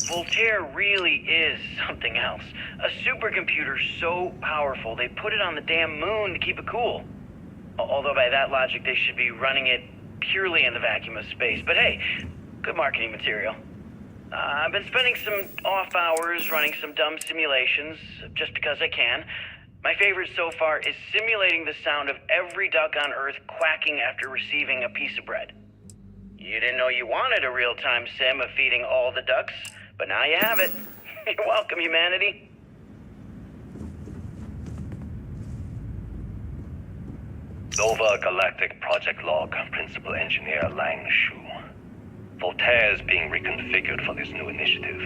Voltaire really is something else. A supercomputer so powerful, they put it on the damn moon to keep it cool. Although by that logic, they should be running it purely in the vacuum of space. But hey, good marketing material. I've been spending some off hours running some dumb simulations, just because I can. My favorite so far is simulating the sound of every duck on Earth quacking after receiving a piece of bread. You didn't know you wanted a real-time sim of feeding all the ducks, but now you have it. You're welcome, humanity. Nova Galactic Project Log, Principal Engineer Lang Shu. Voltaire is being reconfigured for this new initiative.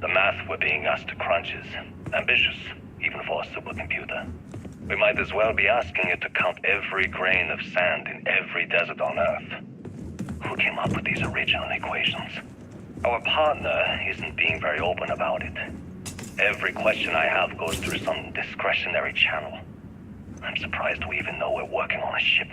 The math we're being asked to crunch is ambitious, even for a supercomputer. We might as well be asking it to count every grain of sand in every desert on Earth. who came up with these original equations. Our partner isn't being very open about it. Every question I have goes through some discretionary channel. I'm surprised we even know we're working on a ship.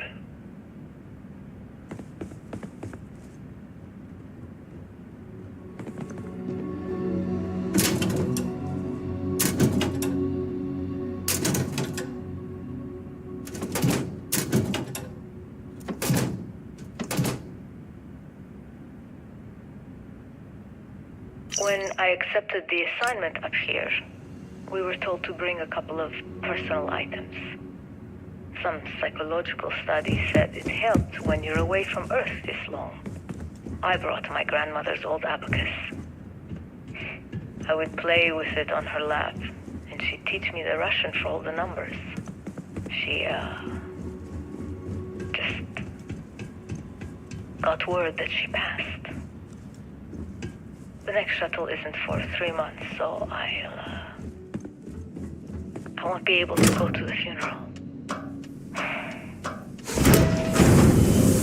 When I accepted the assignment up here, we were told to bring a couple of personal items. Some psychological study said it helped when you're away from Earth this long. I brought my grandmother's old abacus. I would play with it on her lap, and she'd teach me the Russian for all the numbers. She, just got word that she passed. The next shuttle isn't for 3 months, so I won't be able to go to the funeral.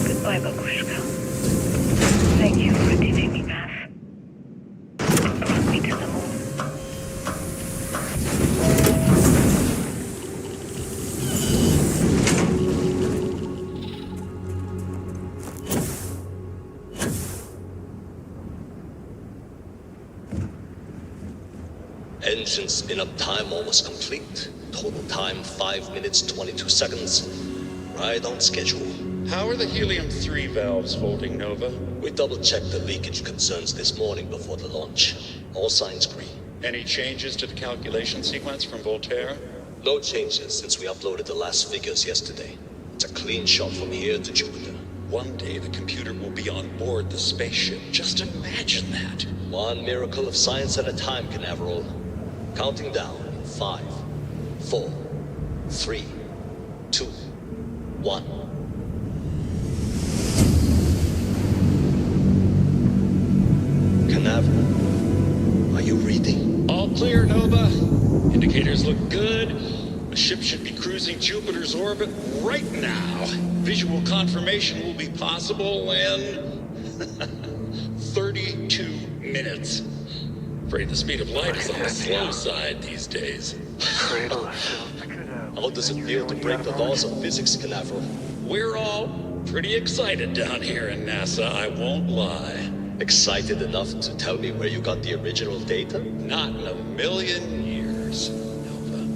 Goodbye, Babushka. Thank you for teaching me math. It brought me to the moon. Engine spin-up time almost complete. Total time 5 minutes 22 seconds. Right on schedule. How are the helium-3 valves holding, Nova? We double-checked the leakage concerns this morning before the launch. All signs green. Any changes to the calculation sequence from Voltaire? No changes since we uploaded the last figures yesterday. It's a clean shot from here to Jupiter. One day the computer will be on board the spaceship. Just imagine that. One miracle of science at a time, Canaveral. Counting down. 5, 4, 3, 2, 1. Canaveral, are you reading? All clear, Nova. Indicators look good. The ship should be cruising Jupiter's orbit right now. Visual confirmation will be possible in 32 minutes. Afraid the speed of light is on the slow side these days. How does it feel to break the laws of physics, Canaveral? We're all pretty excited down here in NASA, I won't lie. Excited enough to tell me where you got the original data? Not in a million years, Nova.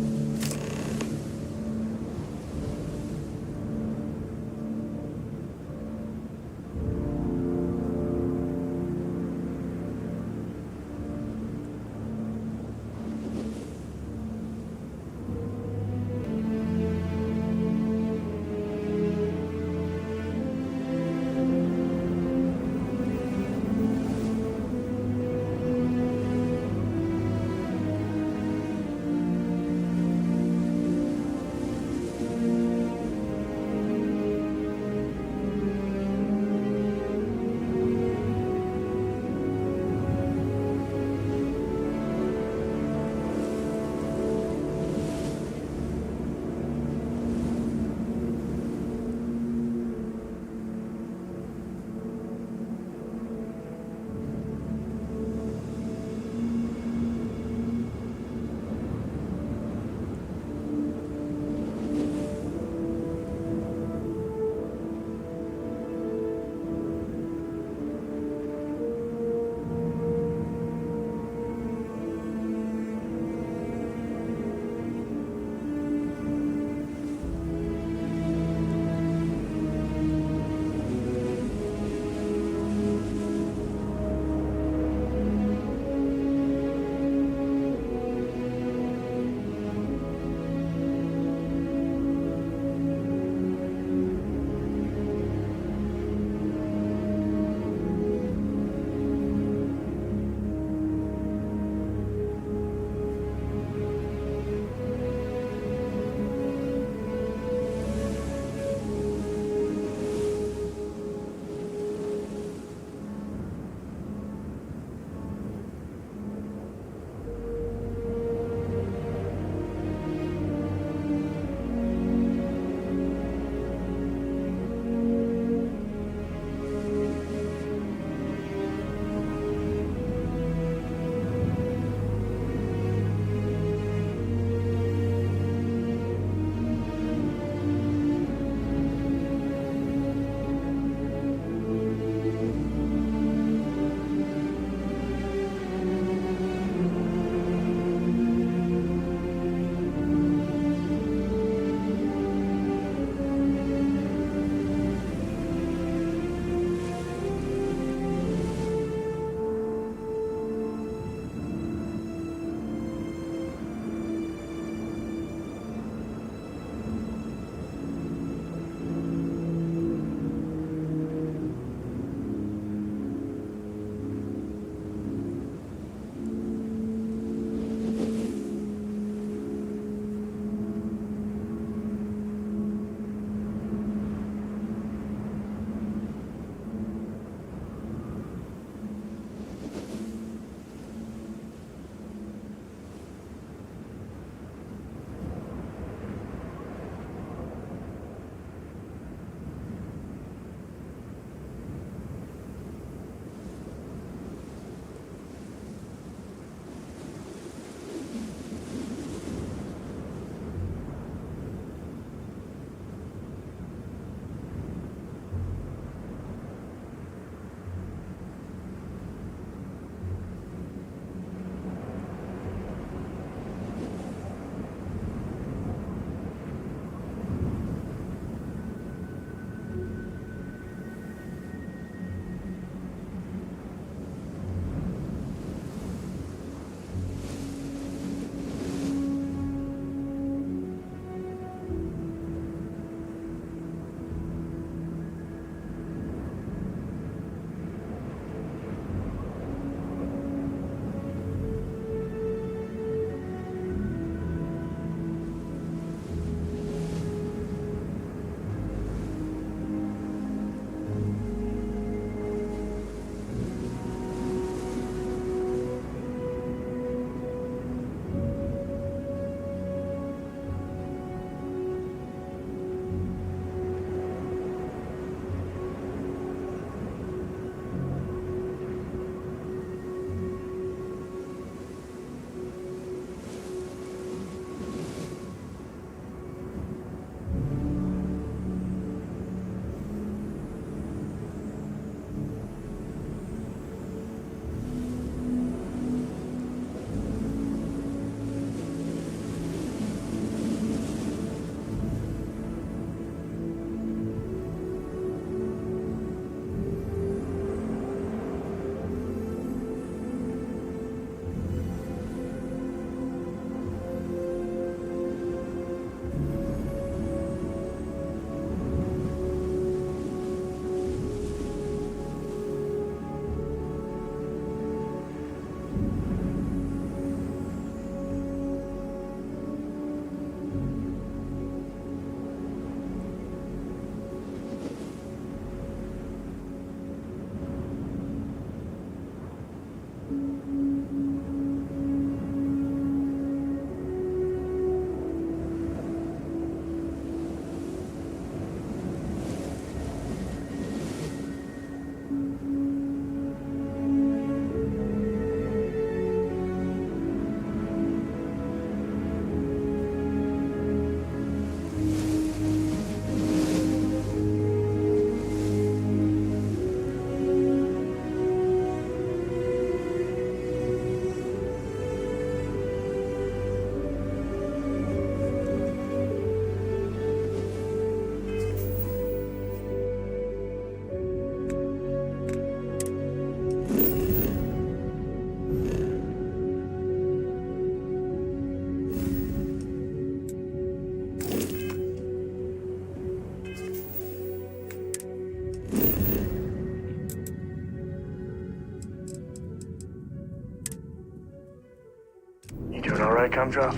right, Gumdrop?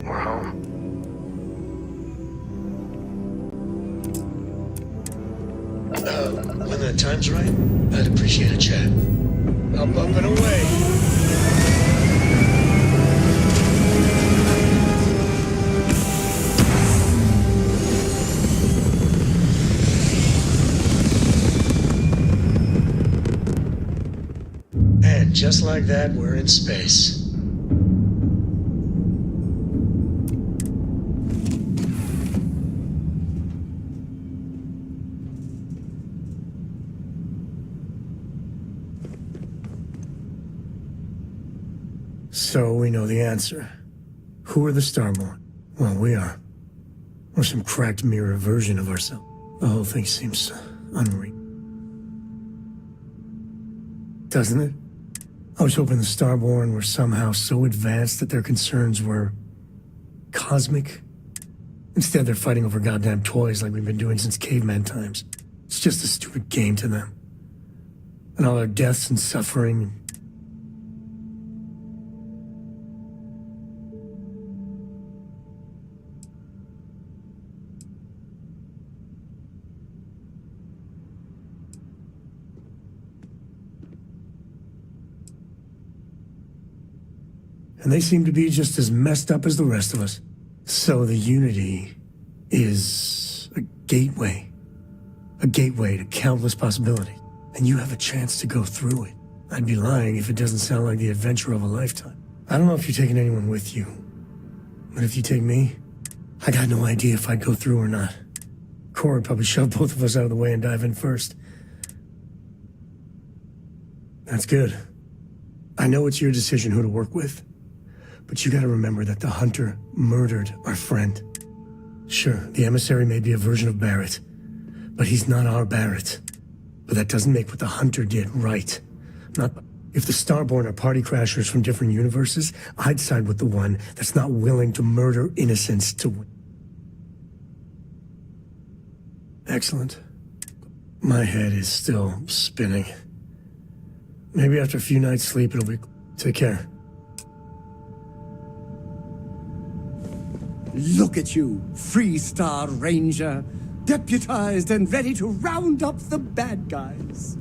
We're home. When the time's right, I'd appreciate a chat. I'll bump it away. And just like that, we're in space. So we know the answer. Who are the Starborn? Well, we are. We're some cracked mirror version of ourselves. The whole thing seems unreal. Doesn't it? I was hoping the Starborn were somehow so advanced that their concerns were cosmic. Instead, they're fighting over goddamn toys like we've been doing since caveman times. It's just a stupid game to them. And all our deaths and suffering. And they seem to be just as messed up as the rest of us. So the Unity is a gateway. A gateway to countless possibilities. And you have a chance to go through it. I'd be lying if it doesn't sound like the adventure of a lifetime. I don't know if you're taking anyone with you. But if you take me, I got no idea if I'd go through or not. Cora would probably shove both of us out of the way and dive in first. That's good. I know it's your decision who to work with. But you gotta remember that the Hunter murdered our friend. Sure, the emissary may be a version of Barrett, but he's not our Barrett. But that doesn't make what the Hunter did right. Not if the Starborn are party crashers from different universes, I'd side with the one that's not willing to murder innocents to win. Excellent. My head is still spinning. Maybe after a few nights sleep it'll be... Take care. Look at you, Freestar Ranger, deputized and ready to round up the bad guys.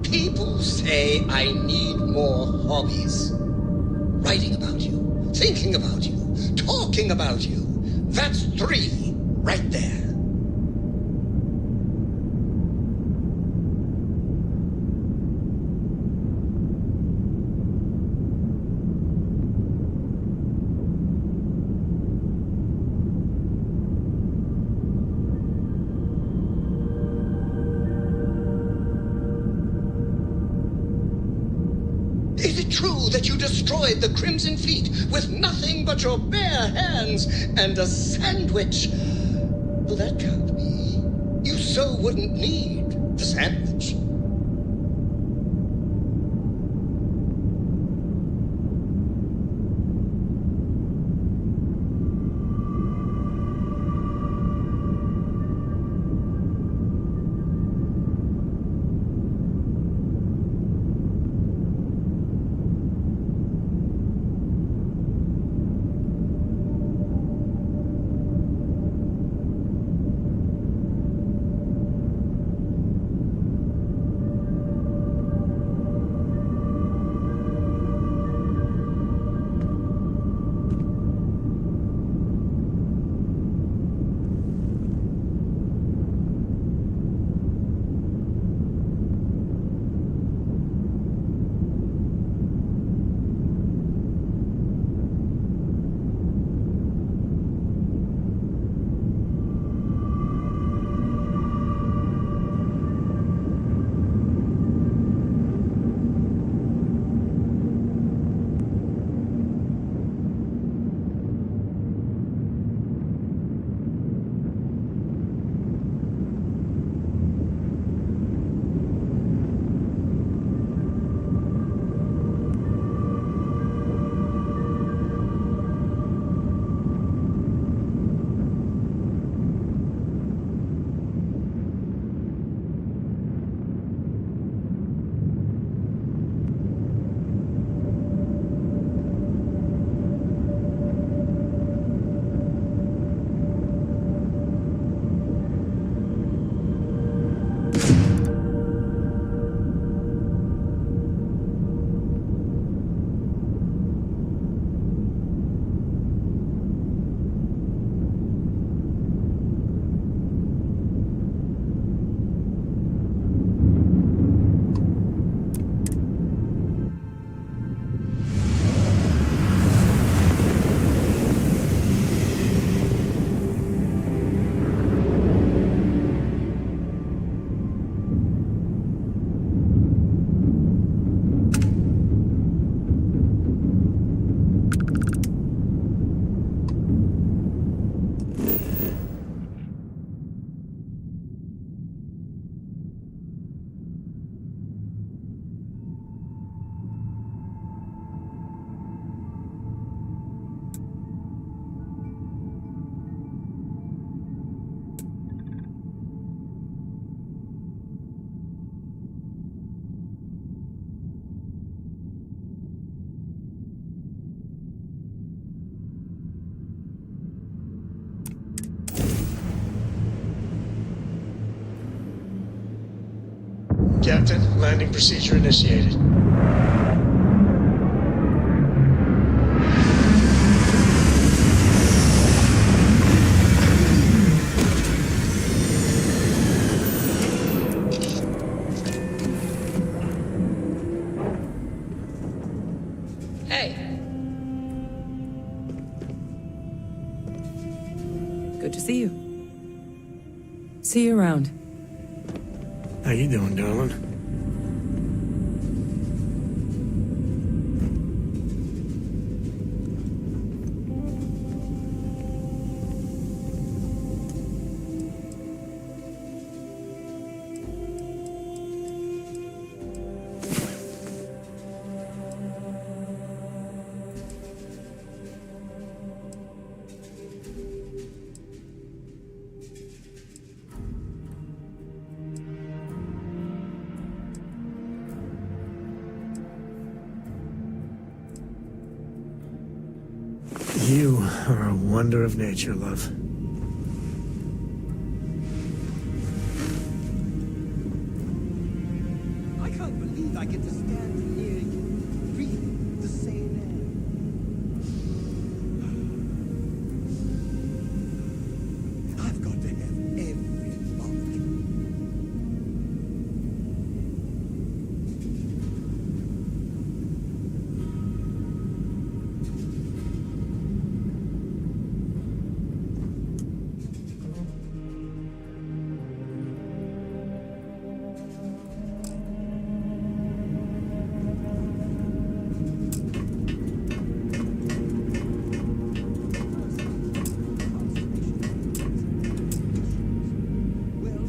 People say I need more hobbies. Writing about you, thinking about you, talking about you. That's 3 right there. Is it true that you destroyed the Crimson Fleet with nothing but your bare hands and a sandwich? Well, that can't be. You so wouldn't need the sandwich. Captain, landing procedure initiated. Hey. Good to see you. See you around. How you doing, darling? You are a wonder of nature, love. I can't believe I get to stand near you, breathing the same air. I've got to have every molecule. Well,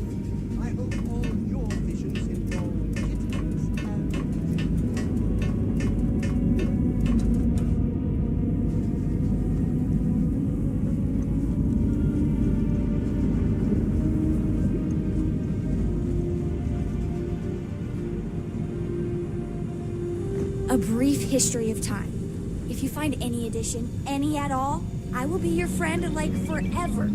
I hope all your visions involve kittens and... A brief history of time. If you find any addition, any at all, I will be your friend like forever.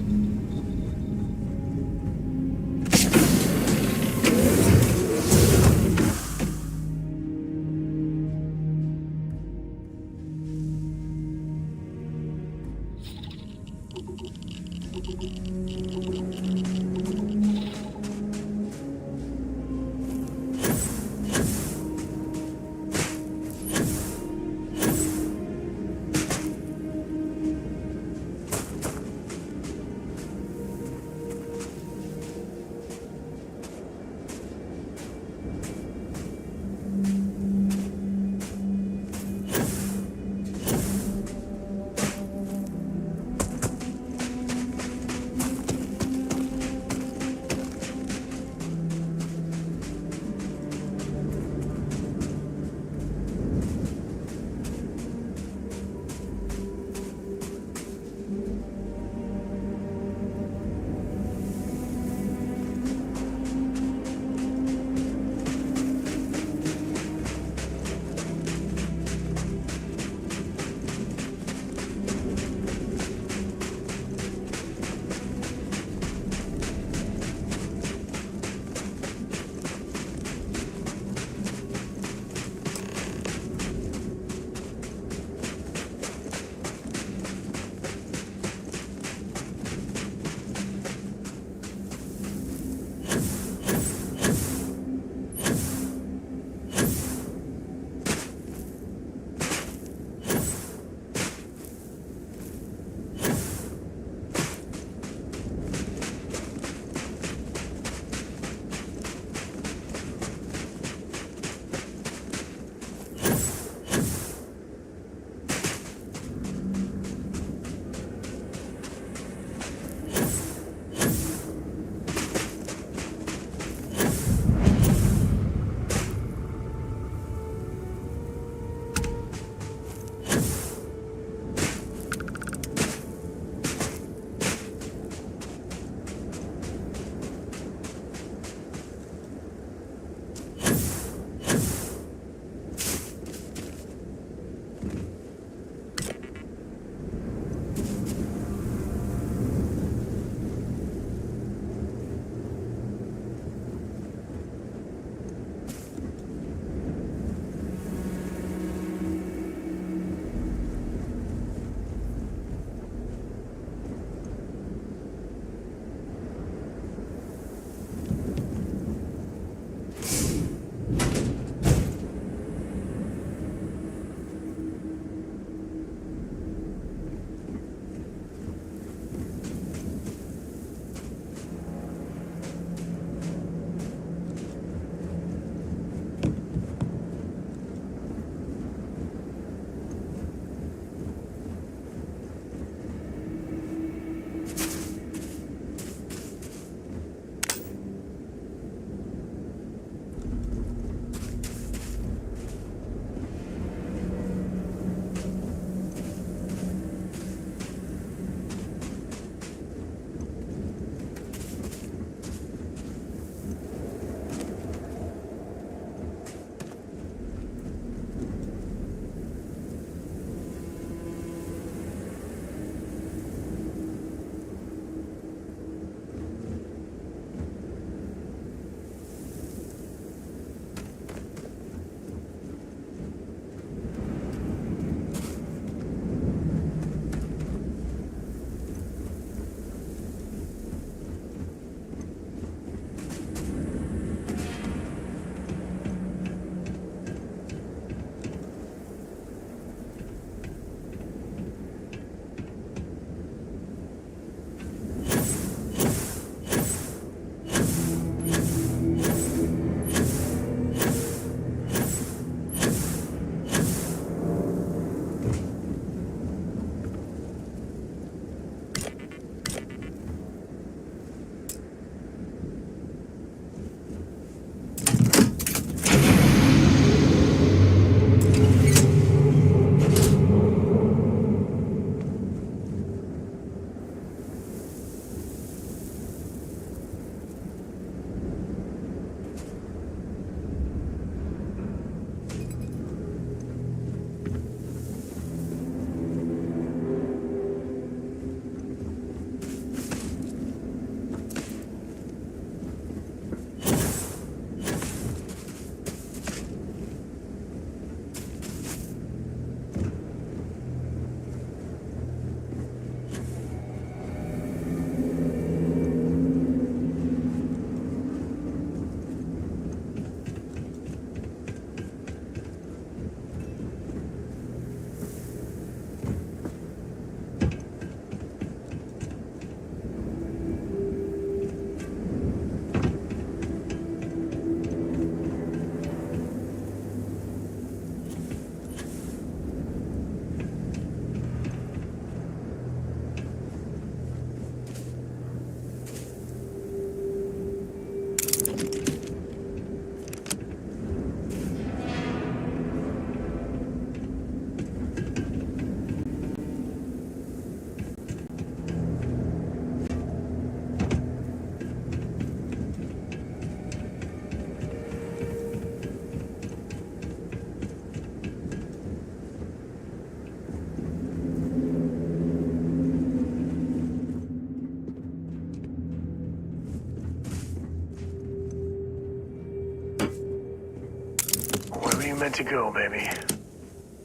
meant to go, baby.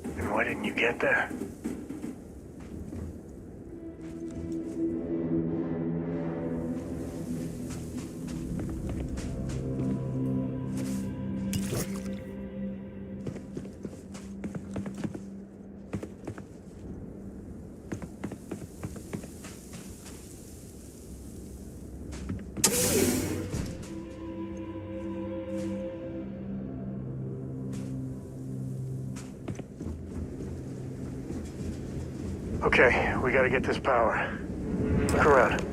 And why didn't you get there? Okay, we gotta get this power. Look around.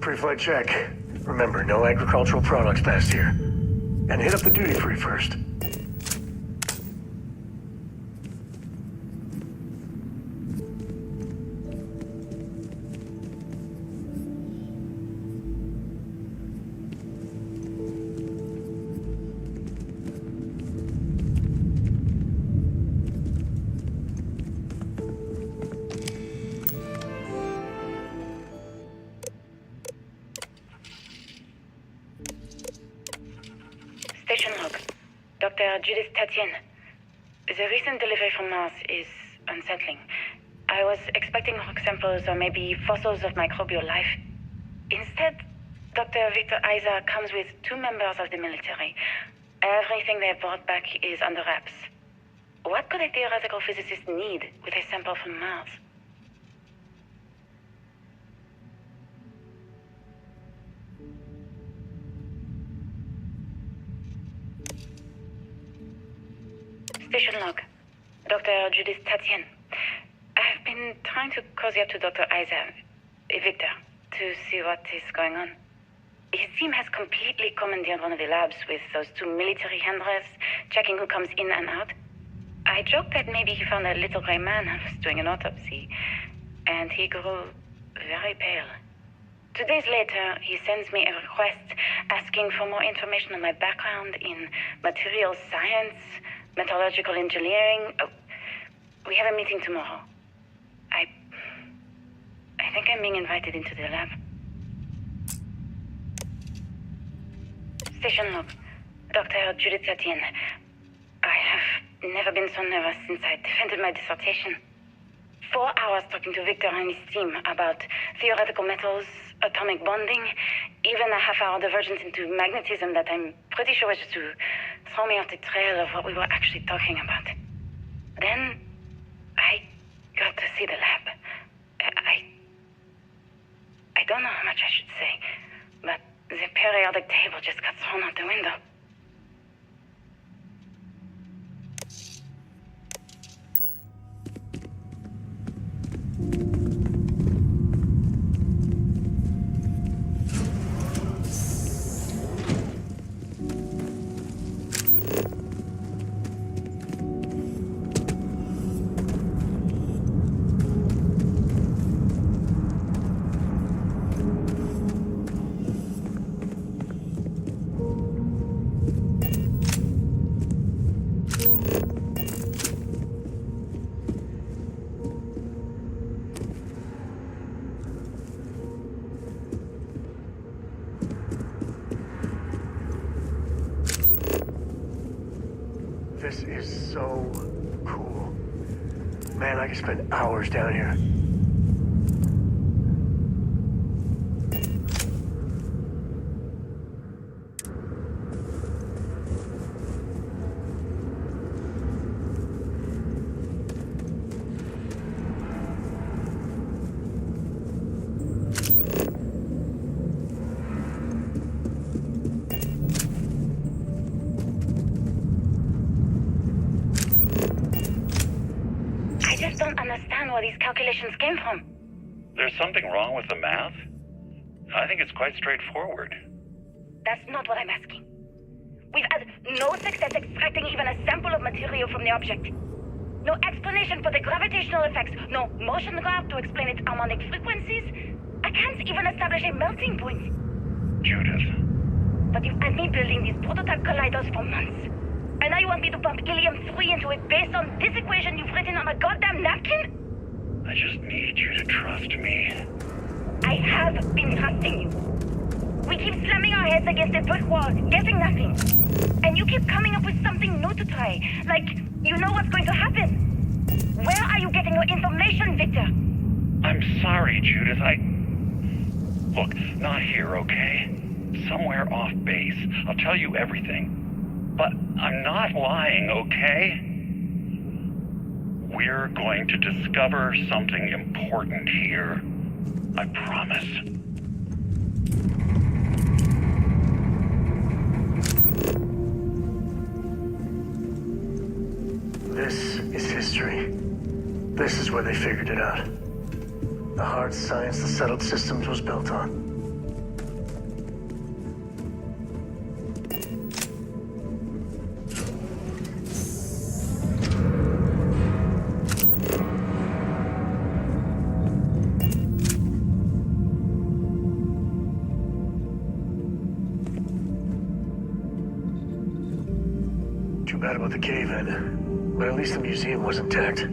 Pre-flight check. Remember, no agricultural products past here. And hit up the duty-free first. Station log. Dr. Judith Tatien. The recent delivery from Mars is unsettling. I was expecting rock samples or maybe fossils of microbial life. Instead, Dr. Victor Isa comes with 2 members of the military. Everything they brought back is under wraps. What could a theoretical physicist need with a sample from Mars? Station log. Dr. Judith Tatien. I've been trying to cozy up to Dr. Isa, Victor, to see what is going on. His team has completely commandeered one of the labs with those 2 military handlers, checking who comes in and out. I joked that maybe he found a little gray man who was doing an autopsy, and he grew very pale. 2 days later, he sends me a request asking for more information on my background in materials science, metallurgical engineering. Oh, we have a meeting tomorrow. I think I'm being invited into the lab. Station log. Dr. Judith Tatien. I have never been so nervous since I defended my dissertation. 4 hours talking to Victor and his team about theoretical metals, atomic bonding, even a half-hour divergence into magnetism that I'm pretty sure was to throw me off the trail of what we were actually talking about. Then, I got to see the lab. I don't know how much I should say, but the periodic table just got thrown out the window. This is so cool. Man, I could spend hours down here. observations came from. There's something wrong with the math? I think it's quite straightforward. That's not what I'm asking. We've had no success extracting even a sample of material from the object. No explanation for the gravitational effects, no motion graph to explain its harmonic frequencies. I can't even establish a melting point. Judith. But you've had me building these prototype colliders for months. And now you want me to pump helium-3 into it based on this equation you've written on a goddamn napkin? I just need you to trust me. I have been trusting you. We keep slamming our heads against a brick wall, getting nothing. And you keep coming up with something new to try. Like, you know what's going to happen. Where are you getting your information, Victor? I'm sorry, Judith. Look, not here, okay? Somewhere off base. I'll tell you everything. But I'm not lying, okay? We're going to discover something important here. I promise. This is history. This is where they figured it out. The hard science the settled systems was built on. Too bad about the cave-in, but at least the museum was intact.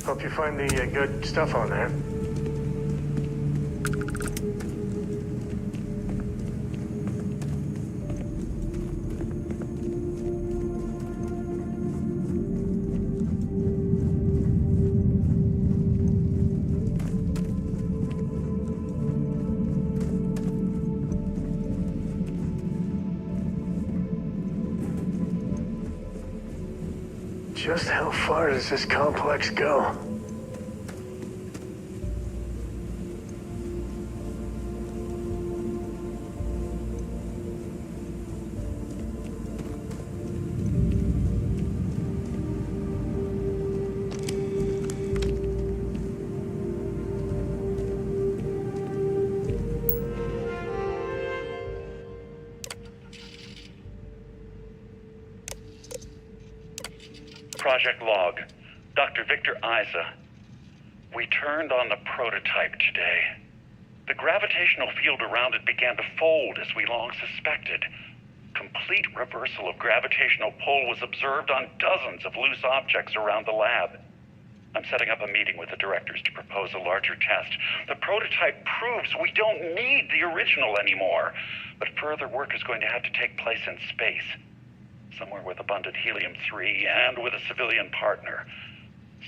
Hope you find the good stuff on there. Just how far does this complex go? Project log. Dr. Victor Isa. We turned on the prototype today. The gravitational field around it began to fold as we long suspected. Complete reversal of gravitational pull was observed on dozens of loose objects around the lab. I'm setting up a meeting with the directors to propose a larger test. The prototype proves we don't need the original anymore, but further work is going to have to take place in space. Somewhere with abundant helium-3 and with a civilian partner.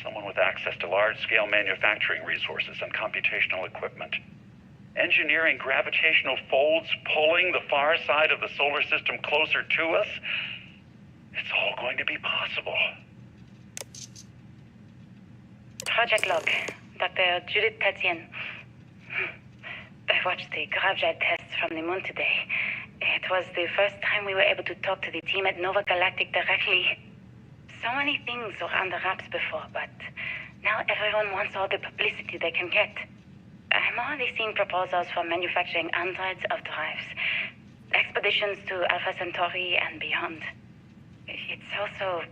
Someone with access to large-scale manufacturing resources and computational equipment. Engineering gravitational folds pulling the far side of the solar system closer to us? It's all going to be possible. Project log. Dr. Judith Tatian. I watched the gravjet tests from the moon today. It was the first time we were able to talk to the team at Nova Galactic directly. So many things were under wraps before, but now everyone wants all the publicity they can get. I'm already seeing proposals for manufacturing hundreds of drives, expeditions to Alpha Centauri and beyond. It's also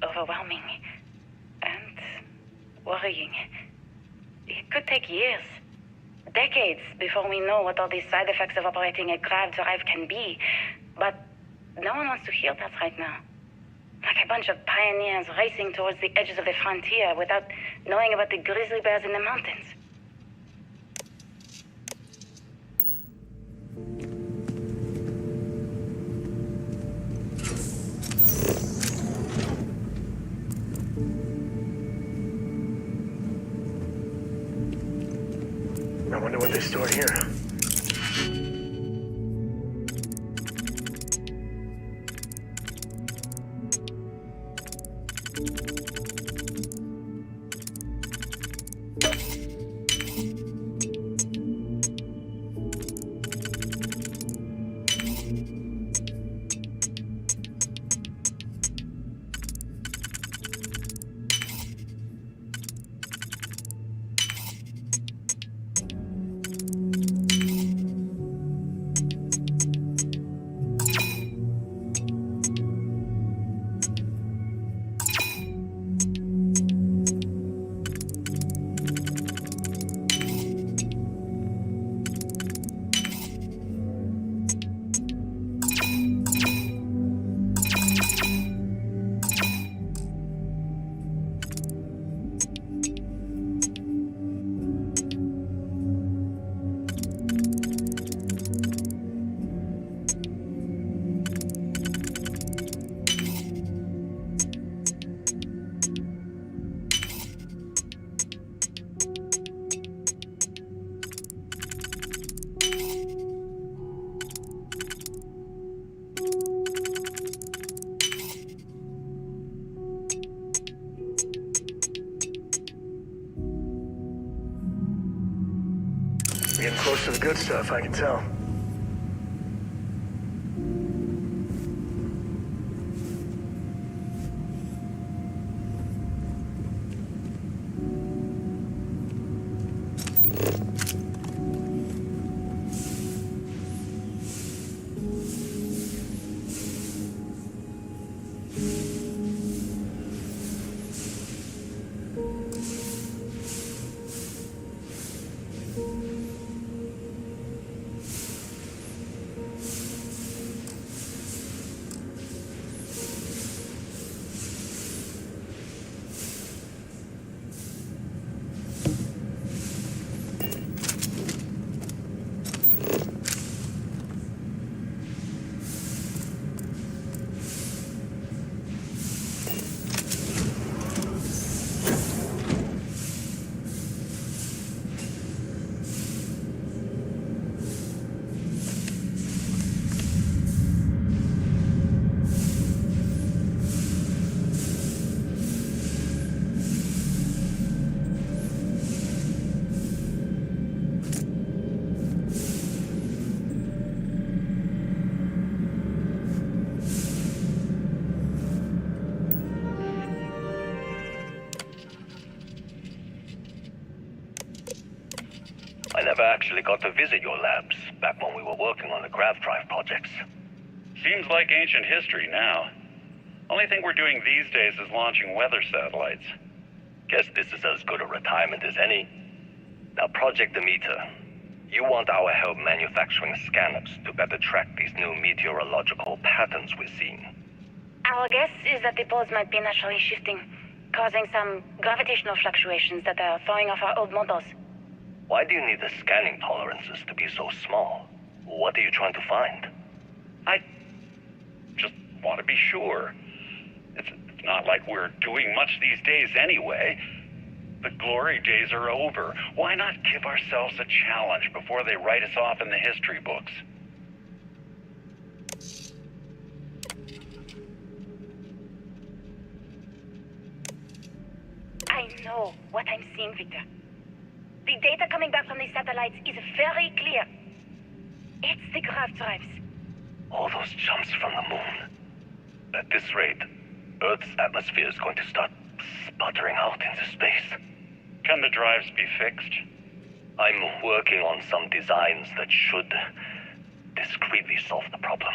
overwhelming and worrying. It could take years. Decades before we know what all these side effects of operating a grav drive can be. But no one wants to hear that right now. Like a bunch of pioneers racing towards the edges of the frontier without knowing about the grizzly bears in the mountains. I wonder what they stored here. We're getting close to the good stuff, I can tell. I never actually got to visit your labs back when we were working on the grav drive projects. Seems like ancient history now. Only thing we're doing these days is launching weather satellites. Guess this is as good a retirement as any. Now, Project Demeter, you want our help manufacturing scanners to better track these new meteorological patterns we're seeing. Our guess is that the poles might be naturally shifting, causing some gravitational fluctuations that are throwing off our old models. Why do you need the scanning tolerances to be so small? What are you trying to find? I just want to be sure. It's not like we're doing much these days anyway. The glory days are over. Why not give ourselves a challenge before they write us off in the history books? I know what I'm seeing, Victor. The data coming back from these satellites is very clear. It's the grav drives. All those jumps from the moon. At this rate, Earth's atmosphere is going to start sputtering out into space. Can the drives be fixed? I'm working on some designs that should discreetly solve the problem,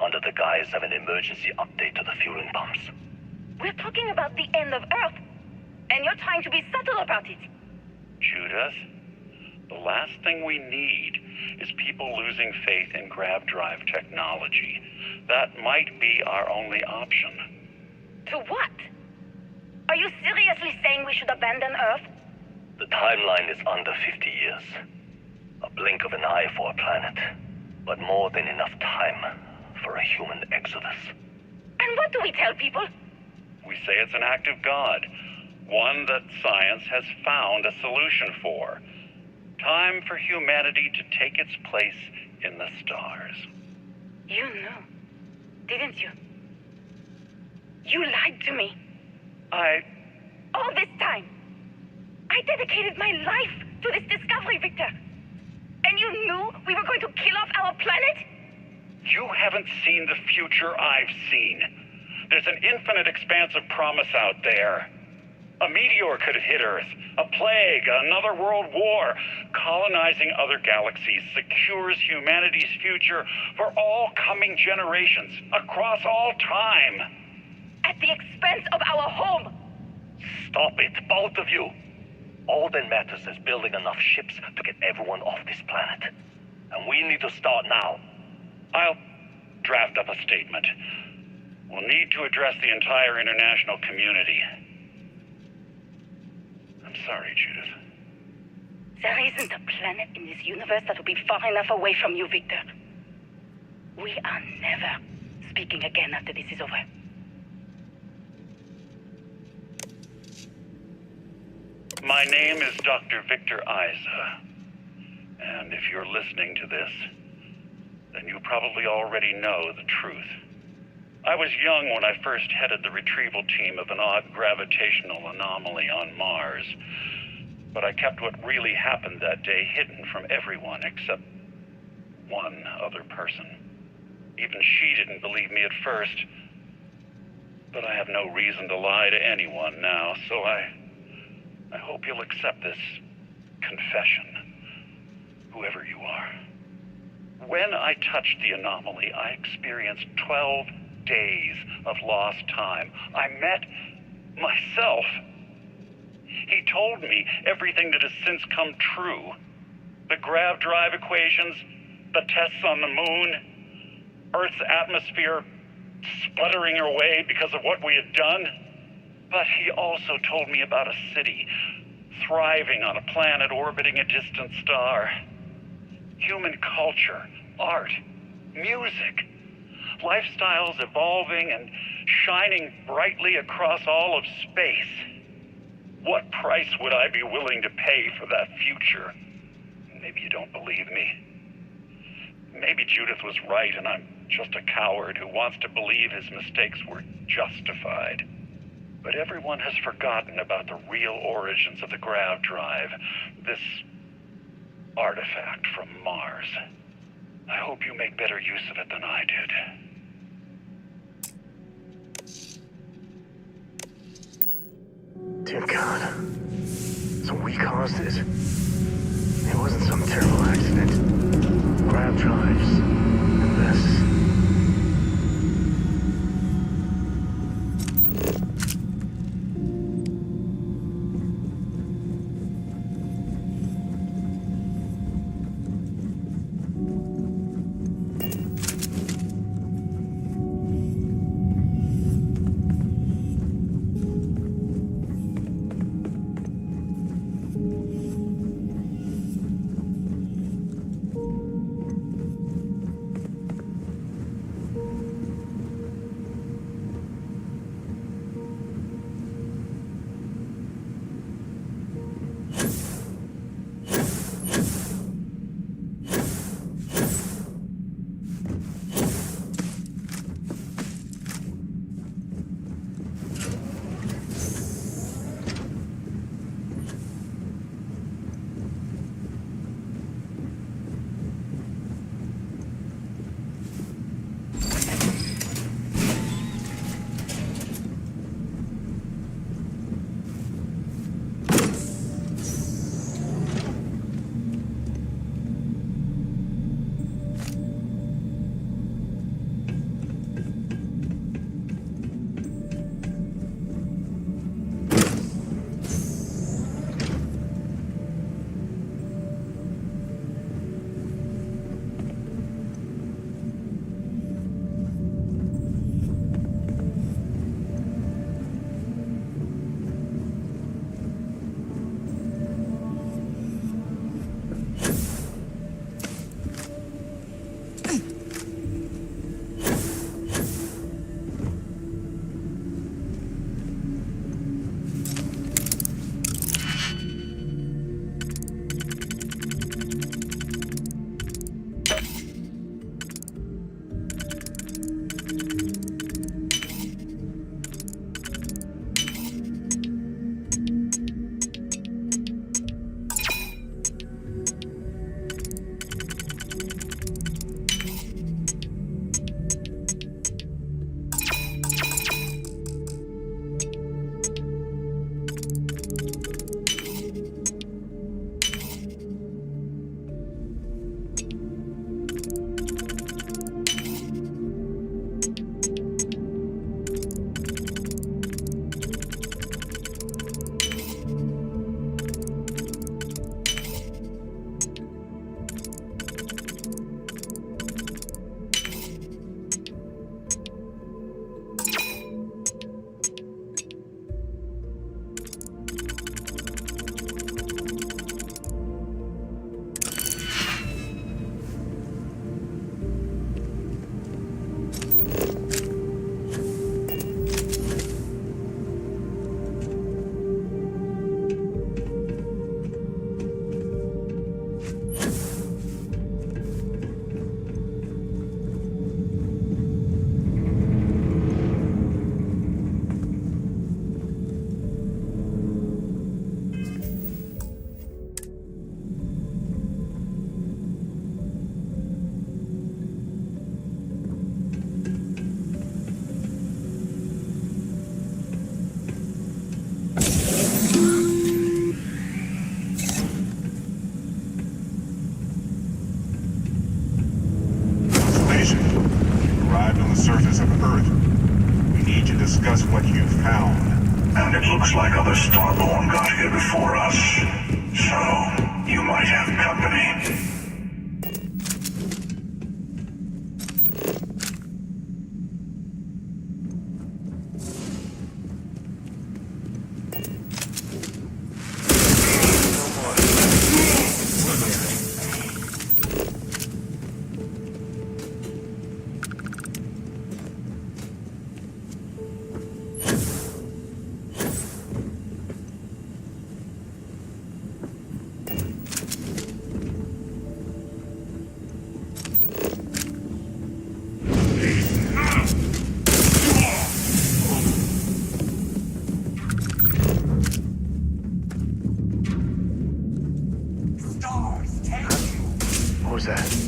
under the guise of an emergency update to the fueling pumps. We're talking about the end of Earth, and you're trying to be subtle about it. Judith, the last thing we need is people losing faith in grav drive technology. That might be our only option. To what? Are you seriously saying we should abandon Earth? The timeline is under 50 years. A blink of an eye for a planet, but more than enough time for a human exodus. And what do we tell people? We say it's an act of God, one that science has found a solution for. Time for humanity to take its place in the stars. You knew, didn't you? You lied to me. All this time, I dedicated my life to this discovery, Victor. And you knew we were going to kill off our planet? You haven't seen the future I've seen. There's an infinite expanse of promise out there. A meteor could hit Earth, a plague, another world war. Colonizing other galaxies secures humanity's future for all coming generations, across all time. At the expense of our home. Stop it, both of you. All that matters is building enough ships to get everyone off this planet. And we need to start now. I'll draft up a statement. We'll need to address the entire international community. I'm sorry, Judith. There isn't a planet in this universe that will be far enough away from you, Victor. We are never speaking again after this is over. My name is Dr. Victor Isa. And if you're listening to this, then you probably already know the truth. I was young when I first headed the retrieval team of an odd gravitational anomaly on Mars. But I kept what really happened that day hidden from everyone except one other person. Even she didn't believe me at first. But I have no reason to lie to anyone now, so I hope you'll accept this confession, whoever you are. When I touched the anomaly, I experienced 12 days of lost time. I met myself. He told me everything that has since come true. The grav drive equations, the tests on the moon, Earth's atmosphere sputtering away because of what we had done. But he also told me about a city thriving on a planet orbiting a distant star. Human culture, art, music, lifestyles evolving and shining brightly across all of space. What price would I be willing to pay for that future? Maybe you don't believe me. Maybe Judith was right and I'm just a coward who wants to believe his mistakes were justified. But everyone has forgotten about the real origins of the grav drive, this artifact from Mars. I hope you make better use of it than I did. Dear God. So we caused it. It wasn't some terrible accident. Grab drives. And this. surface of Earth. We need to discuss what you found. And it looks like other Starborn got here before us. So, you might have company. What was that?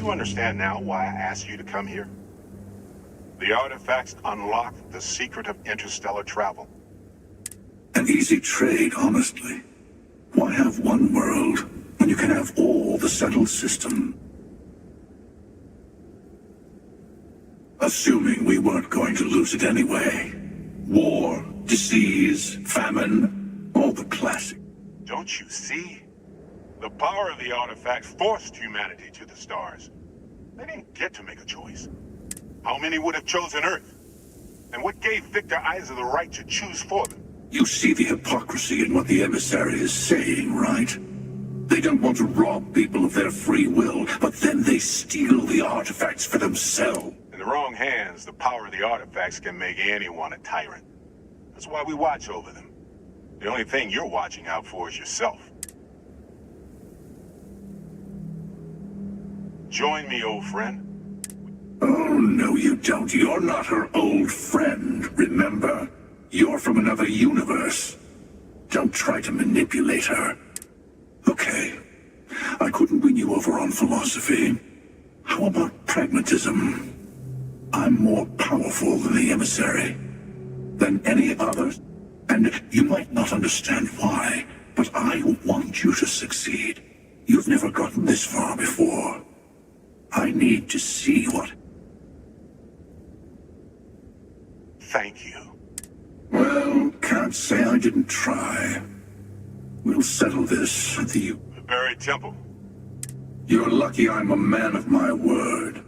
you understand now why I asked you to come here? The artifacts unlock the secret of interstellar travel. An easy trade, honestly. Why have one world when you can have all the settled system? Assuming we weren't going to lose it anyway. War, disease, famine, all the classic. Don't you see? The power of the artifacts forced humanity to the stars. They didn't get to make a choice. How many would have chosen Earth? And what gave Victor Isa the right to choose for them? You see the hypocrisy in what the emissary is saying, right? They don't want to rob people of their free will, but then they steal the artifacts for themselves. In the wrong hands, the power of the artifacts can make anyone a tyrant. That's why we watch over them. The only thing you're watching out for is yourself. Join me, old friend. Oh, no you don't. You're not her old friend, remember? You're from another universe. Don't try to manipulate her. Okay. I couldn't win you over on philosophy. How about pragmatism? I'm more powerful than the emissary. Than any others. And you might not understand why, but I want you to succeed. You've never gotten this far before. I need to see what... Thank you. Well, can't say I didn't try. We'll settle this at the buried temple. You're lucky I'm a man of my word.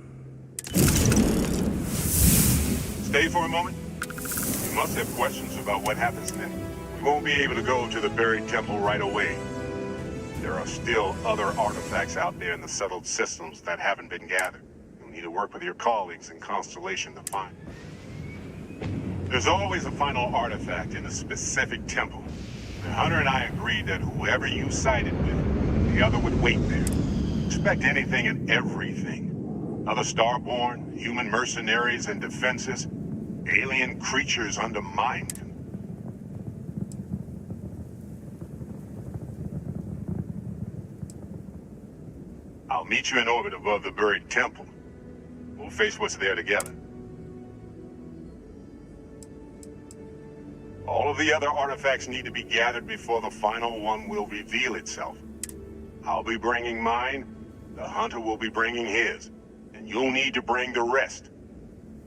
Stay for a moment. You must have questions about what happens then. We won't be able to go to the buried temple right away. There are still other artifacts out there in the settled systems that haven't been gathered. You'll need to work with your colleagues in Constellation to find. There's always a final artifact in a specific temple. And Hunter and I agreed that whoever you sided with, the other would wait there. Expect anything and everything. Other Starborn, human mercenaries and defenses, alien creatures under mind control. I'll meet you in orbit above the buried temple. We'll face what's there together. All of the other artifacts need to be gathered before the final one will reveal itself. I'll be bringing mine, the Hunter will be bringing his, and you'll need to bring the rest.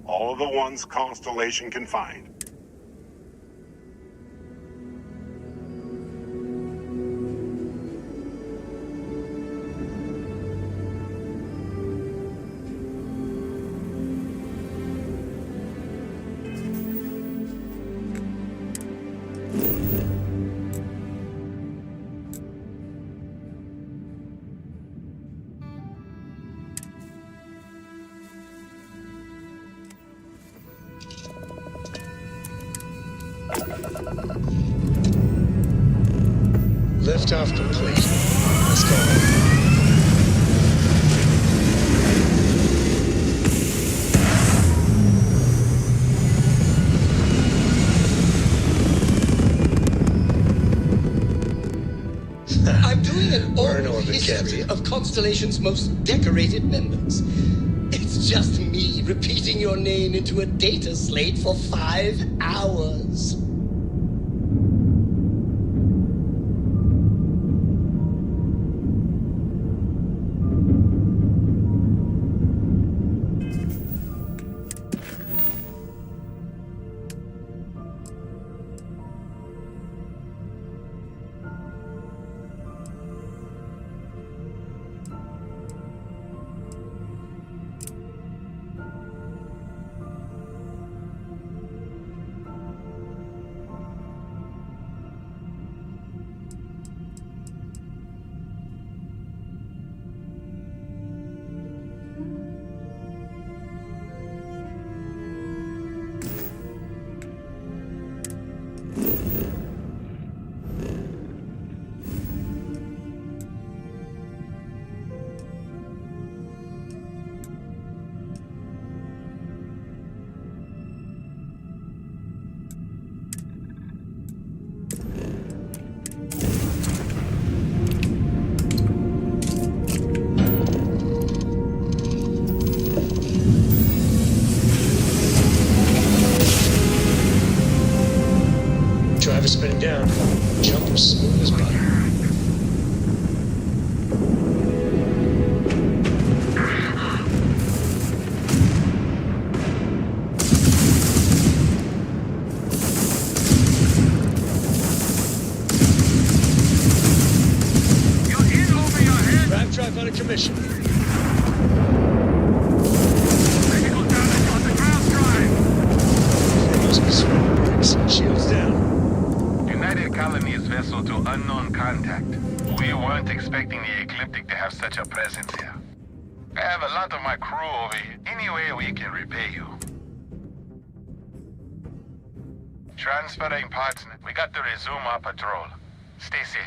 All of the ones Constellation can find. Liftoff complete. Let's go. I'm doing an oral history of Constellation's most decorated members. It's just me repeating your name into a data slate for 5 hours. Shields down. United Colonies vessel to unknown contact. We weren't expecting the Ecliptic to have such a presence here. I have a lot of my crew over here. Any way we can repay you. Transferring partner. We got to resume our patrol. Stay safe.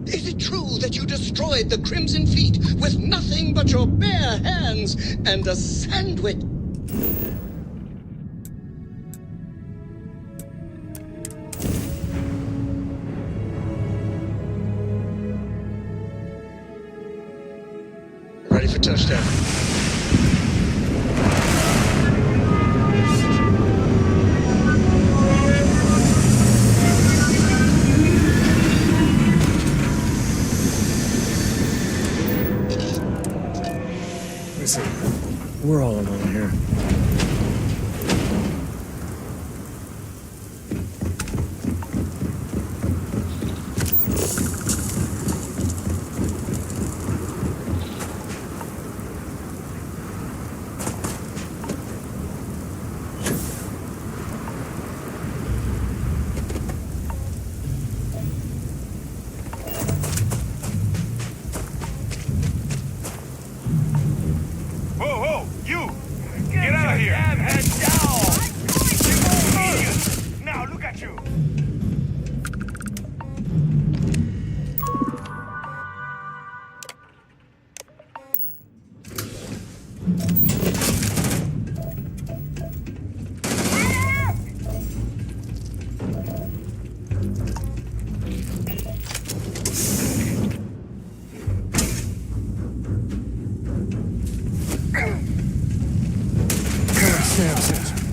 Is it true that you destroyed the Crimson Fleet with nothing but your bare hands and a sandwich? Ready for touchdown. Listen, we're all alone here.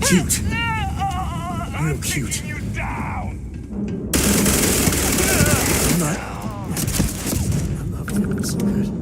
Cute. Real cute. I'm not feeling so good.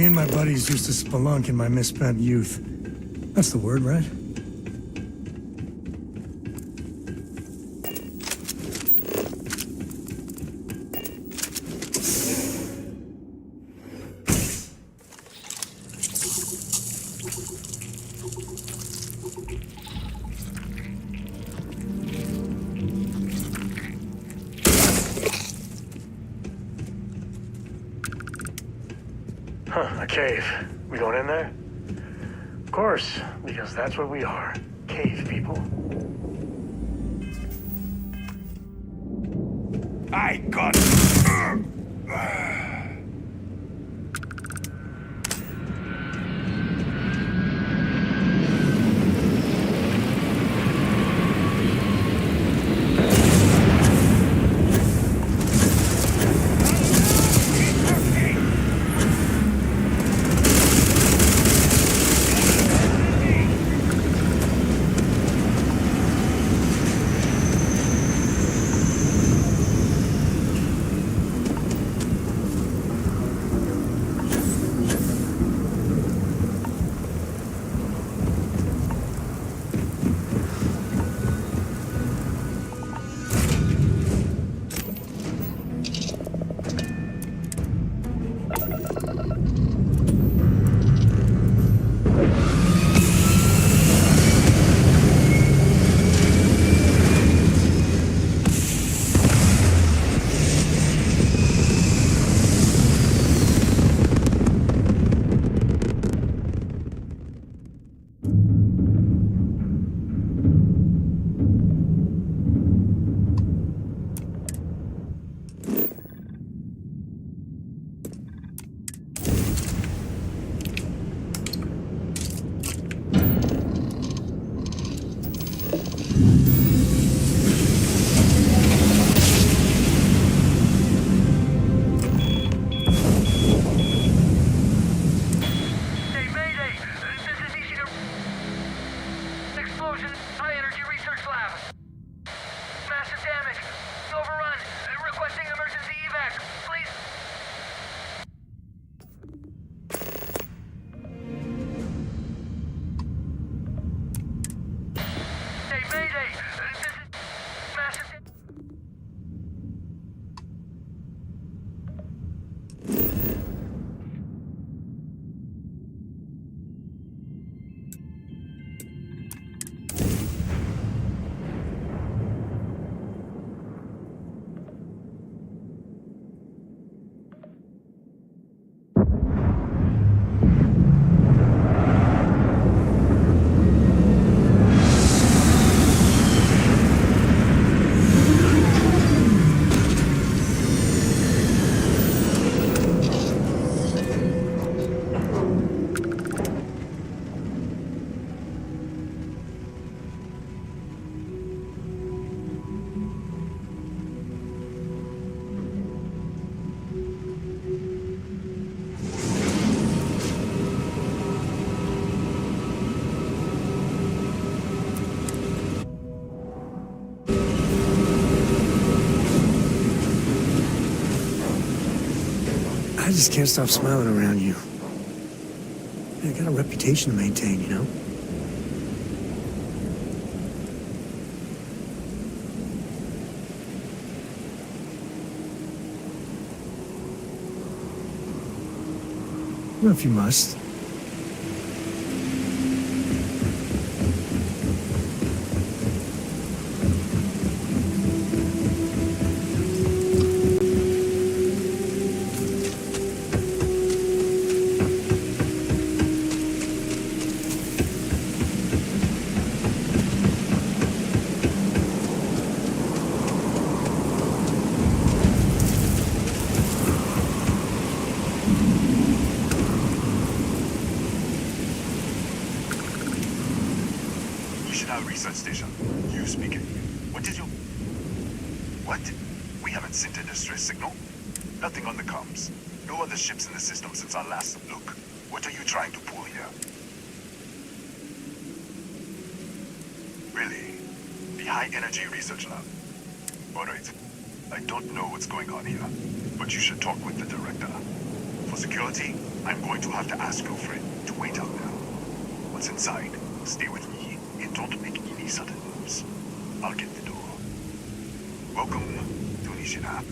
Me and my buddies used to spelunk in my misspent youth. That's the word, right? Huh, a cave. We going in there? Of course, because that's what we are. Cave people. I got... I just can't stop smiling around you. I got a reputation to maintain, you know? Well, if you must. Research station. You speaking. What did you... What? We haven't sent a distress signal? Nothing on the comms. No other ships in the system since our last look. What are you trying to pull here? Really? The High Energy Research Lab? Alright. I don't know what's going on here, but you should talk with the director. For security, I'm going to have to ask your friend to wait out now. Once inside, stay with me and don't make any sudden moves. I'll get the door. Welcome to Nishina.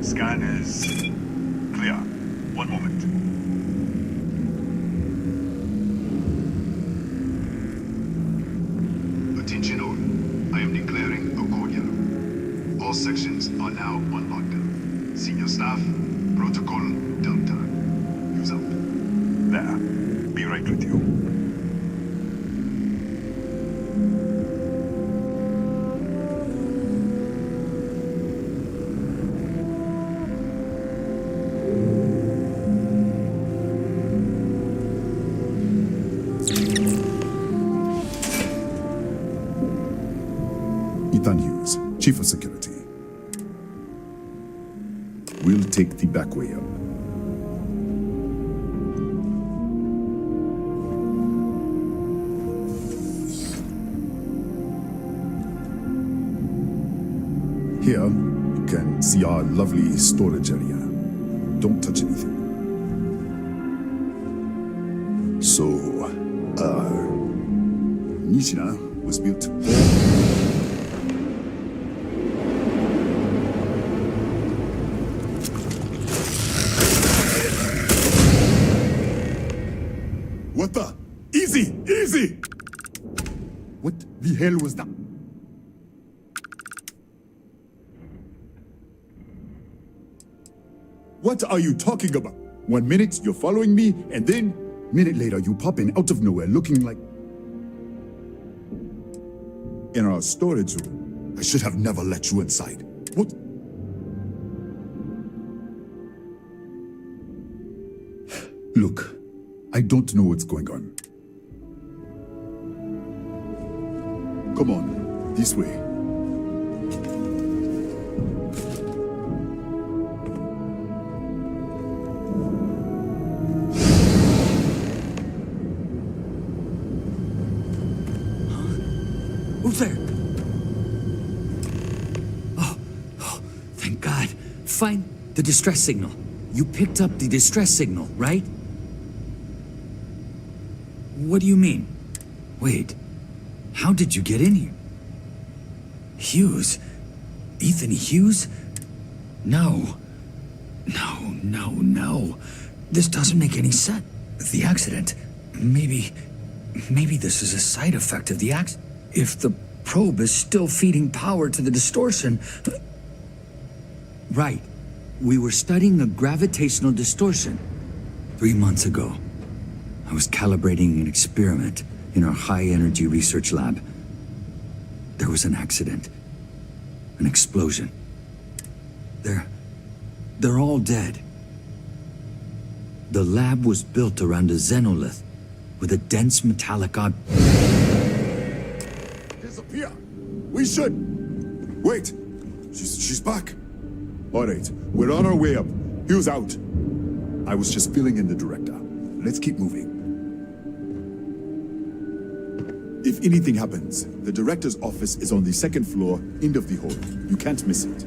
Scan is clear. One moment. Attention all. I am declaring a courtyard. All sections are now on lockdown. Senior staff, protocol, downtime. Use out. There. Be right with you. Ethan Hughes, Chief of Security. We'll take the back way up. Here, you can see our lovely storage area. Don't touch anything. So, Nishina was built. What the? Easy! Easy! What the hell was that? What are you talking about? 1 minute you're following me, and then minute later you pop in out of nowhere looking like... In our storage room. I should have never let you inside. What? Look, I don't know what's going on. Come on, this way. Who's there? Oh, thank God. Find the distress signal. You picked up the distress signal, right? What do you mean? Wait, how did you get in here? Hughes? Ethan Hughes? No. No. This doesn't make any sense. The accident. Maybe this is a side effect of the accident. If the probe is still feeding power to the distortion... Right. We were studying a gravitational distortion. 3 months ago, I was calibrating an experiment in our high-energy research lab. There was an accident. An explosion. They're all dead. The lab was built around a xenolith with a dense metallic object. Disappear! We should... Wait! She's back. All right, we're on our way up. Hughes out. I was just filling in the director. Let's keep moving. If anything happens, the director's office is on the second floor, end of the hall. You can't miss it.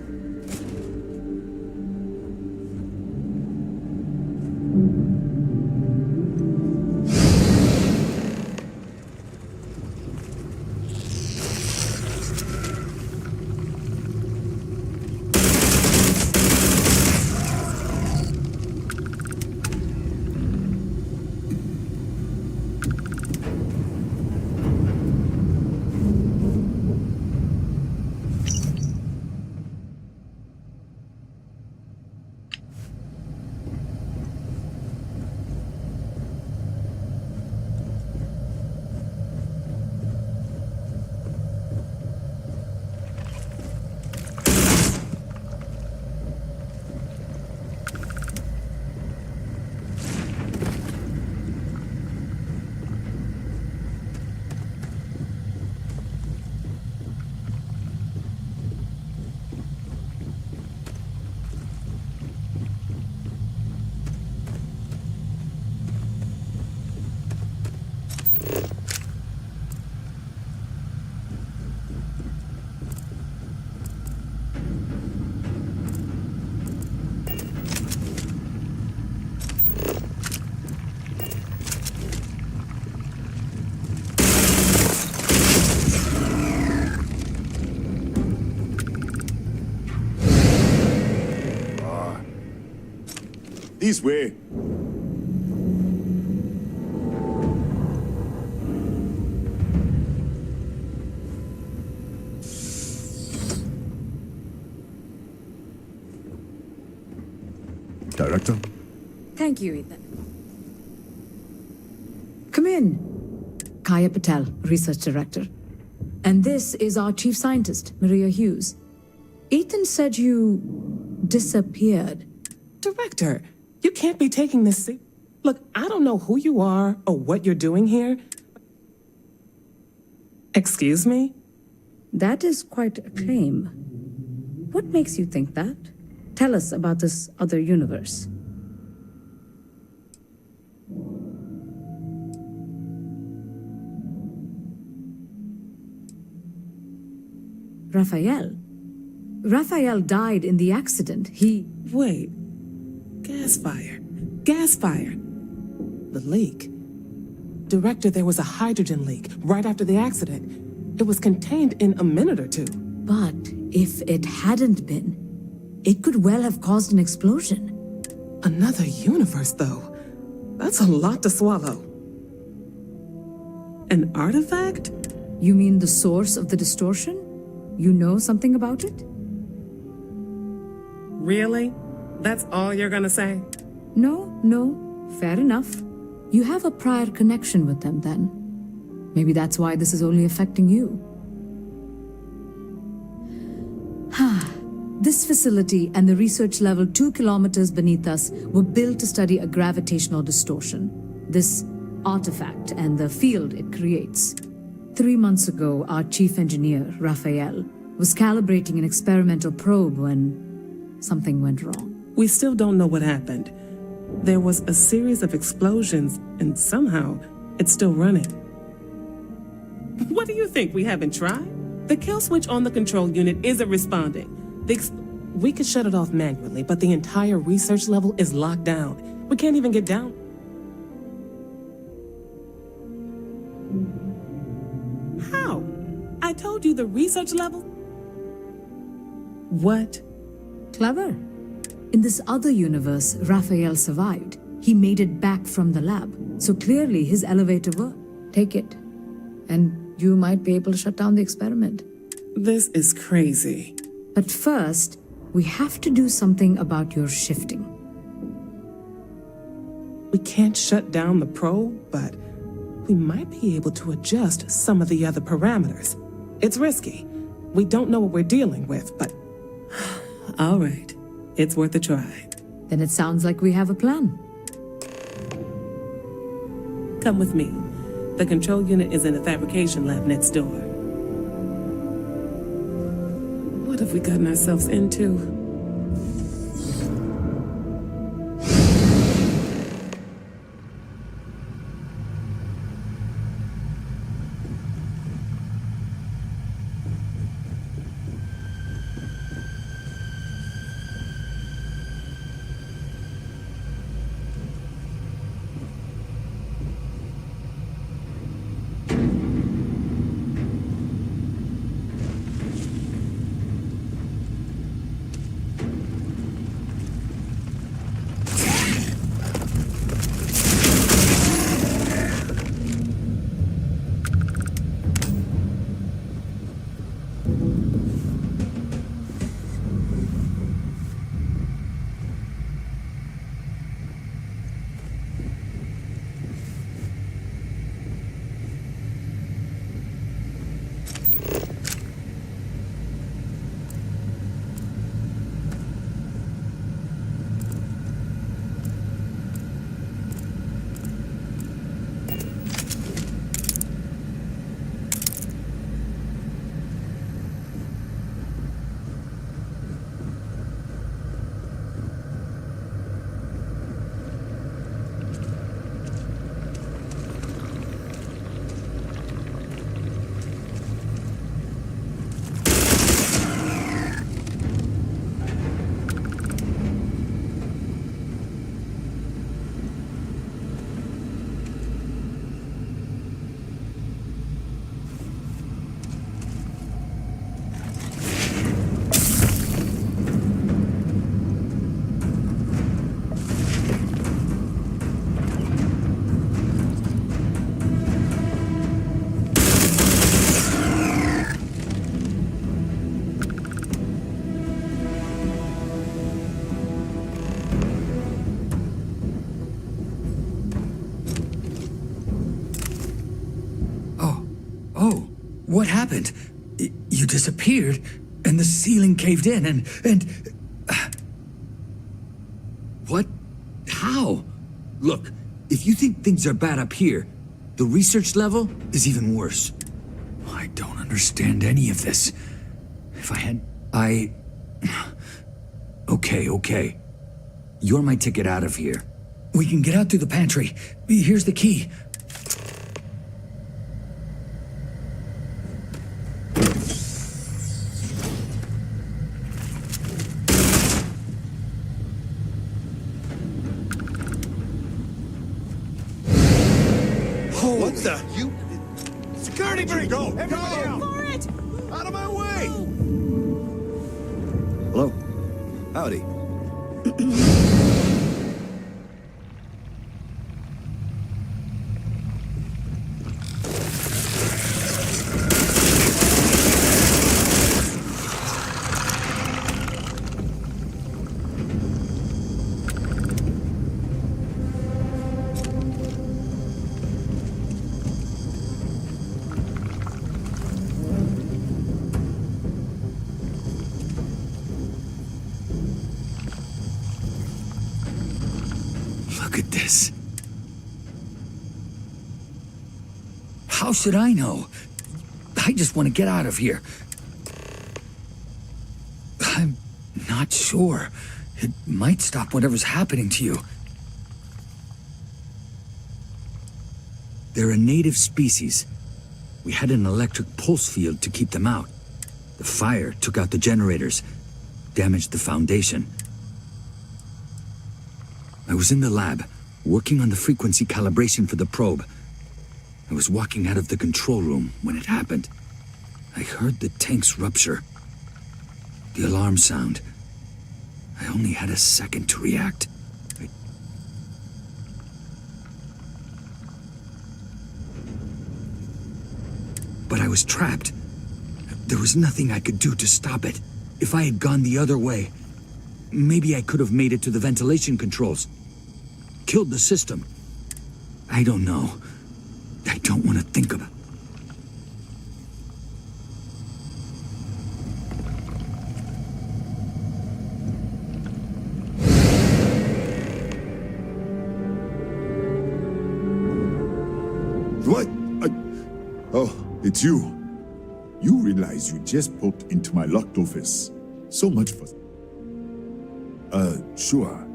This way. Director? Thank you, Ethan. Come in. Kaya Patel, Research Director. And this is our Chief Scientist, Maria Hughes. Ethan said you disappeared. Director, you can't be taking this Look, I don't know who you are or what you're doing here. Excuse me? That is quite a claim. What makes you think that? Tell us about this other universe. Raphael died in the accident. Wait. Gas fire. Gas fire. The leak. Director, there was a hydrogen leak right after the accident. It was contained in a minute or two. But if it hadn't been, it could well have caused an explosion. Another universe, though. That's a lot to swallow. An artifact? You mean the source of the distortion? You know something about it? Really? That's all you're gonna say? No. Fair enough. You have a prior connection with them then. Maybe that's why this is only affecting you. This facility and the research level 2 kilometers beneath us were built to study a gravitational distortion. This artifact and the field it creates. 3 months ago, our chief engineer, Raphael, was calibrating an experimental probe when something went wrong. We still don't know what happened. There was a series of explosions, and somehow it's still running. What do you think? We haven't tried? The kill switch on the control unit isn't responding. We could shut it off manually, but the entire research level is locked down. We can't even get down. How? I told you the research level. What? Clever. In this other universe, Raphael survived. He made it back from the lab. So clearly his elevator worked. Take it. And you might be able to shut down the experiment. This is crazy. But first, we have to do something about your shifting. We can't shut down the probe, but we might be able to adjust some of the other parameters. It's risky. We don't know what we're dealing with, but... All right. It's worth a try. Then it sounds like we have a plan. Come with me. The control unit is in the fabrication lab next door. What have we gotten ourselves into? What happened? You disappeared, and the ceiling caved in, and... What? How? Look, if you think things are bad up here, the research level is even worse. I don't understand any of this. If I had... Okay. You're my ticket out of here. We can get out through the pantry. Here's the key. What the? You... Security breach! Go! Everybody out! For it! Out of my way! Hello? Howdy. Look at this. How should I know? I just want to get out of here. I'm not sure. It might stop whatever's happening to you. They're a native species. We had an electric pulse field to keep them out. The fire took out the generators, damaged the foundation. I was in the lab, working on the frequency calibration for the probe. I was walking out of the control room when it happened. I heard the tanks rupture. The alarm sound. I only had a second to react. But I was trapped. There was nothing I could do to stop it. If I had gone the other way, maybe I could have made it to the ventilation controls. Killed the system. I don't know. I don't want to think about it. What? Oh, it's you. You realize you just poked into my locked office. So much for... Sure.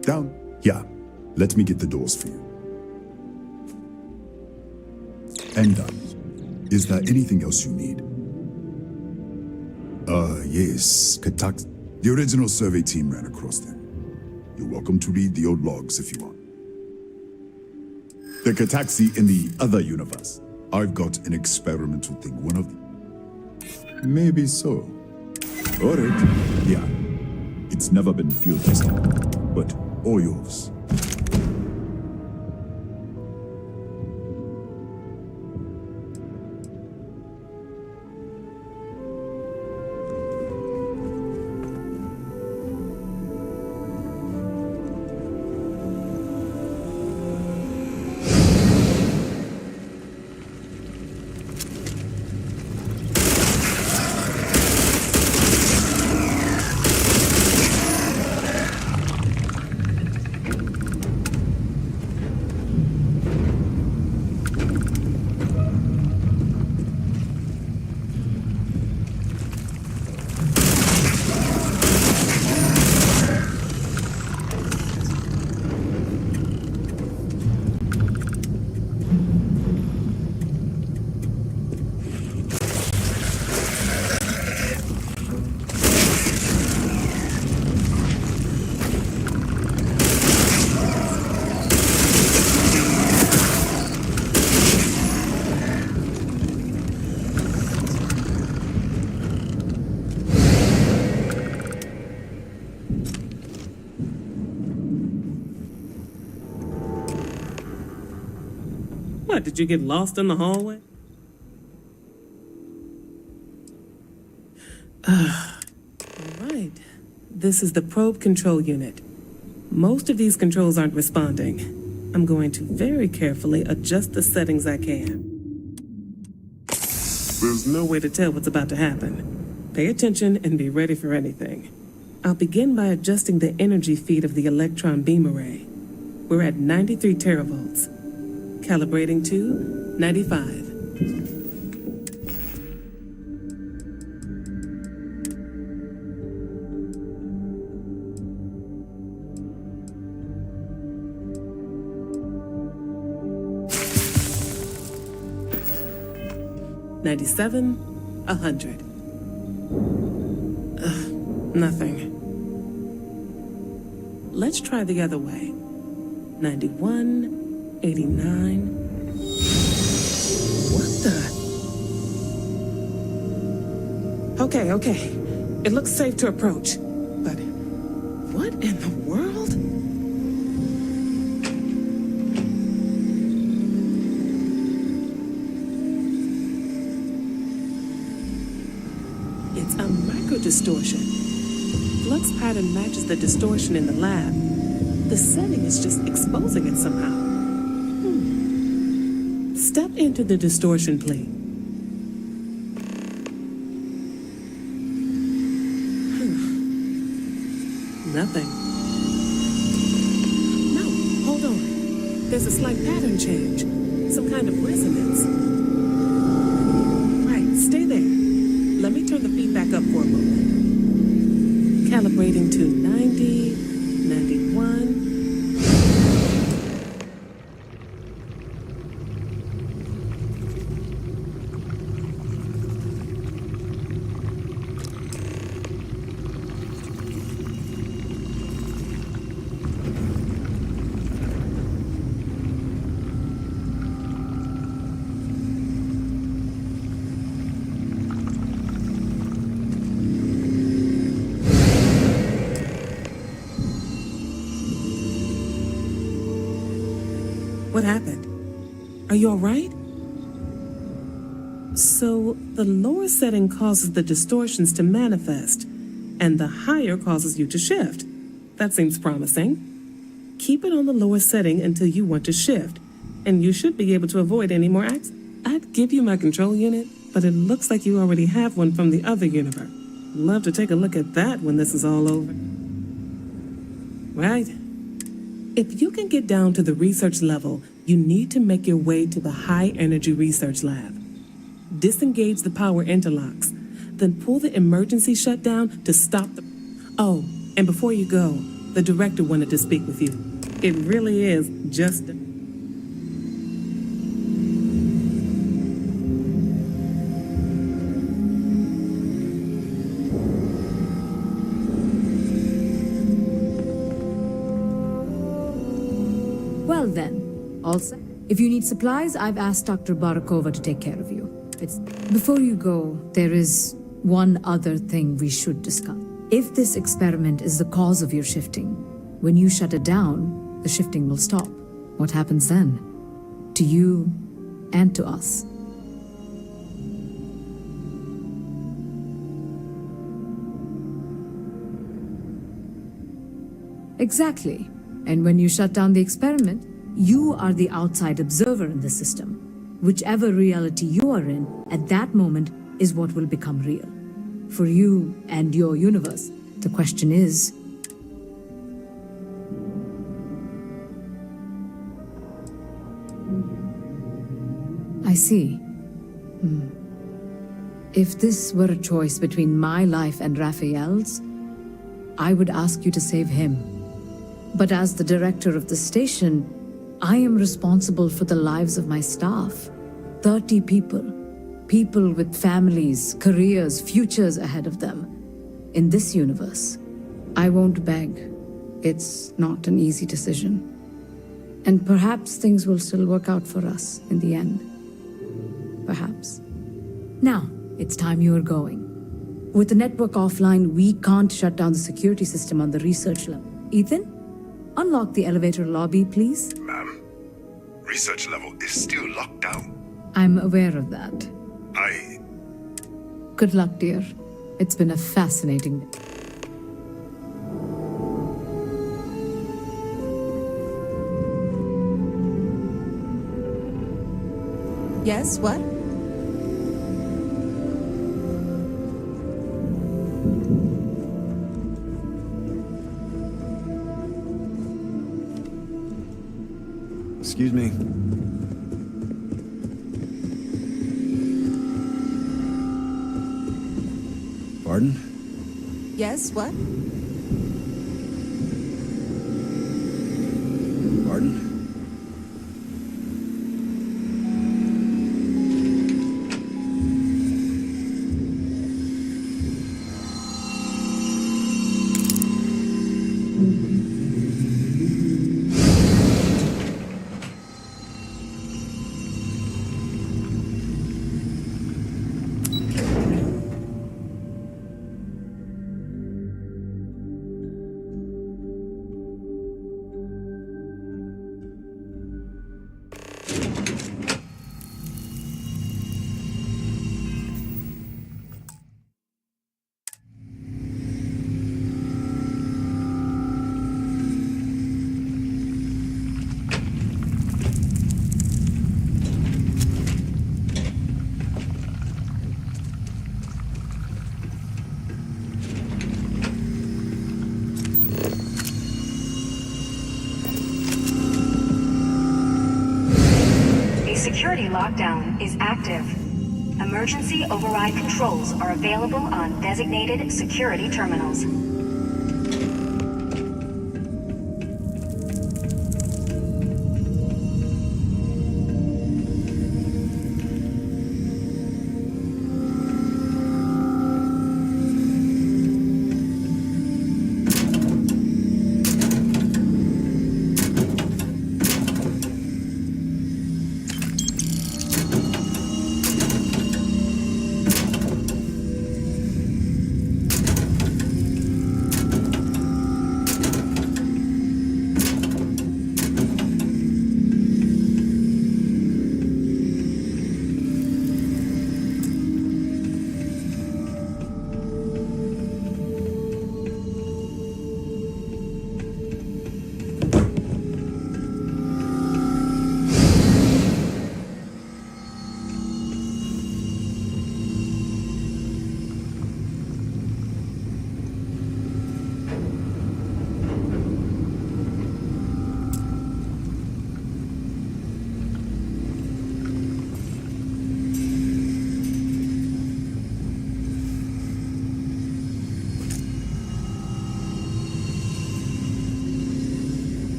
Down here. Let me get the doors for you. And is there anything else you need? Yes. The original survey team ran across them. You're welcome to read the old logs if you want. The Cataxi in the other universe. I've got an experimental thing, one of them. Maybe so. Alright. Yeah. It's never been field tested, but all yours. What, did you get lost in the hallway? All right. This is the probe control unit. Most of these controls aren't responding. I'm going to very carefully adjust the settings I can. There's no way to tell what's about to happen. Pay attention and be ready for anything. I'll begin by adjusting the energy feed of the electron beam array. We're at 93 teravolts. Calibrating to 95. $97, 100. Nothing. Let's try the other way. 91, 89. What the? Okay. It looks safe to approach. But what in the world? It's a microdistortion. Flux pattern matches the distortion in the lab. The setting is just exposing it somehow. Step into the distortion plate. Nothing. No, hold on. There's a slight pattern change. Some kind of resonance. Right, stay there. Let me turn the feedback up for a moment. Calibrating to 90, 91. What happened? Are you all right? So, the lower setting causes the distortions to manifest, and the higher causes you to shift. That seems promising. Keep it on the lower setting until you want to shift, and you should be able to avoid any more accidents. I'd give you my control unit, but it looks like you already have one from the other universe. Love to take a look at that when this is all over. Right? If you can get down to the research level, you need to make your way to the high energy research lab. Disengage the power interlocks, then pull the emergency shutdown to stop the... Oh, and before you go, the director wanted to speak with you. It really is just... Well then, all set. If you need supplies, I've asked Dr. Barakova to take care of you. Before you go, there is one other thing we should discuss. If this experiment is the cause of your shifting, when you shut it down, the shifting will stop. What happens then? To you and to us. Exactly. And when you shut down the experiment, you are the outside observer in the system. Whichever reality you are in, at that moment, is what will become real. For you and your universe, the question is... I see. If this were a choice between my life and Raphael's, I would ask you to save him. But as the director of the station, I am responsible for the lives of my staff. 30 people. People with families, careers, futures ahead of them. In this universe, I won't beg. It's not an easy decision. And perhaps things will still work out for us in the end. Perhaps. Now, it's time you are going. With the network offline, we can't shut down the security system on the research level. Ethan? Unlock the elevator lobby, please. Ma'am, research level is still locked down. I'm aware of that. Good luck, dear. It's been a fascinating day. Yes, what? Excuse me. Pardon? Yes, what? Pardon? Security lockdown is active. Emergency override controls are available on designated security terminals.